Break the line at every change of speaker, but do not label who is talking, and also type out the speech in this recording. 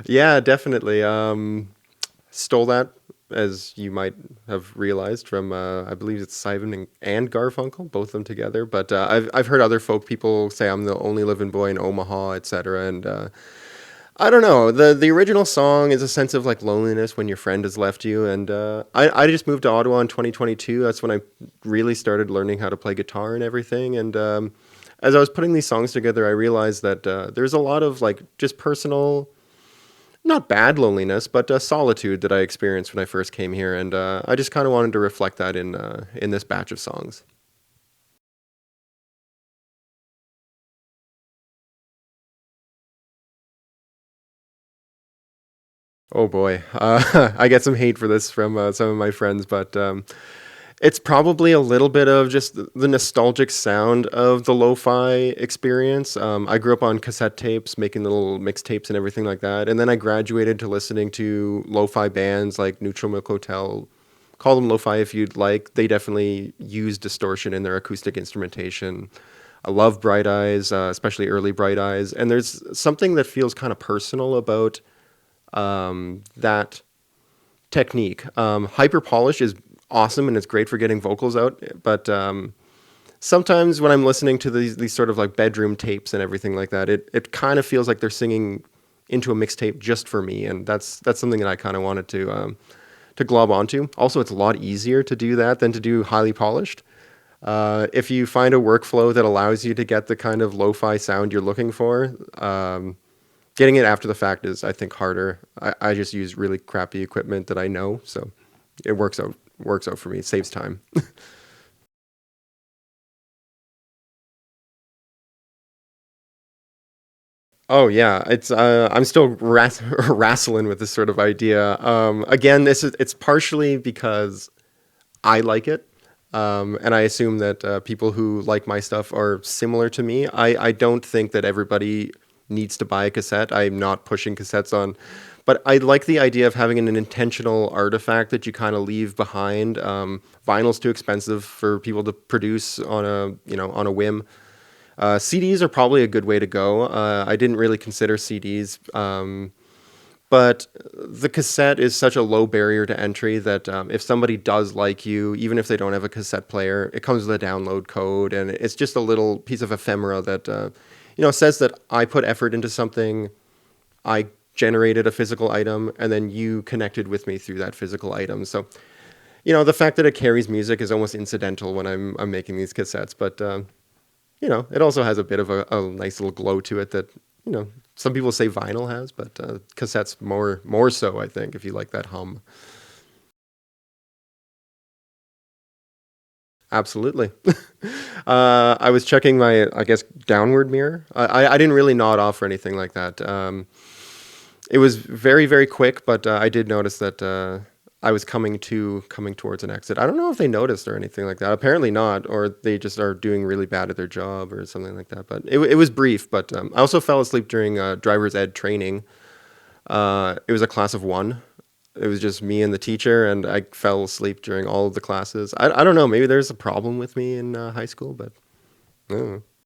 Yeah, definitely. Stole that, as you might have realized from, I believe it's Simon and Garfunkel, both of them together. But I've heard other folk people say I'm the only living boy in Omaha, etc. And I don't know. The original song is a sense of like loneliness when your friend has left you. And I just moved to Ottawa in 2022. That's when I really started learning how to play guitar and everything. And as I was putting these songs together, I realized that there's a lot of like just personal, not bad loneliness, but solitude that I experienced when I first came here. And I just kind of wanted to reflect that in this batch of songs. Oh boy, I get some hate for this from some of my friends, but it's probably a little bit of just the nostalgic sound of the lo-fi experience. I grew up on cassette tapes, making little mixtapes and everything like that, and then I graduated to listening to lo-fi bands like Neutral Milk Hotel. Call them lo-fi if you'd like. They definitely use distortion in their acoustic instrumentation. I love Bright Eyes, especially early Bright Eyes, and there's something that feels kind of personal about that technique. Hyper polish is awesome and it's great for getting vocals out, but sometimes when I'm listening to these sort of like bedroom tapes and everything like that, it kind of feels like they're singing into a mixtape just for me, and that's something that I kind of wanted to glob onto. Also, it's a lot easier to do that than to do highly polished. If you find a workflow that allows you to get the kind of lo-fi sound you're looking for, getting it after the fact is, I think, harder. I just use really crappy equipment that I know, so it works out for me. It saves time. Oh yeah, it's I'm still wrestling with this sort of idea. Again, it's partially because I like it, and I assume that people who like my stuff are similar to me. I don't think that everybody needs to buy a cassette. I'm not pushing cassettes on, but I like the idea of having an intentional artifact that you kind of leave behind. Vinyl's too expensive for people to produce on a whim. CDs are probably a good way to go. I didn't really consider CDs, but the cassette is such a low barrier to entry that if somebody does like you, even if they don't have a cassette player, it comes with a download code, and it's just a little piece of ephemera that says that I put effort into something. I generated a physical item, and then you connected with me through that physical item. So the fact that it carries music is almost incidental when I'm making these cassettes, but it also has a bit of a nice little glow to it that, some people say vinyl has, but cassettes more so, I think, if you like that hum. Absolutely. I was checking my, I guess, downward mirror. I didn't really nod off or anything like that. It was very, very quick, but I did notice that I was coming towards an exit. I don't know if they noticed or anything like that. Apparently not, or they just are doing really bad at their job or something like that. But it was brief. But I also fell asleep during driver's ed training. It was a class of one. It was just me and the teacher, and I fell asleep during all of the classes. I don't know. Maybe there's a problem with me in high school, but I don't know.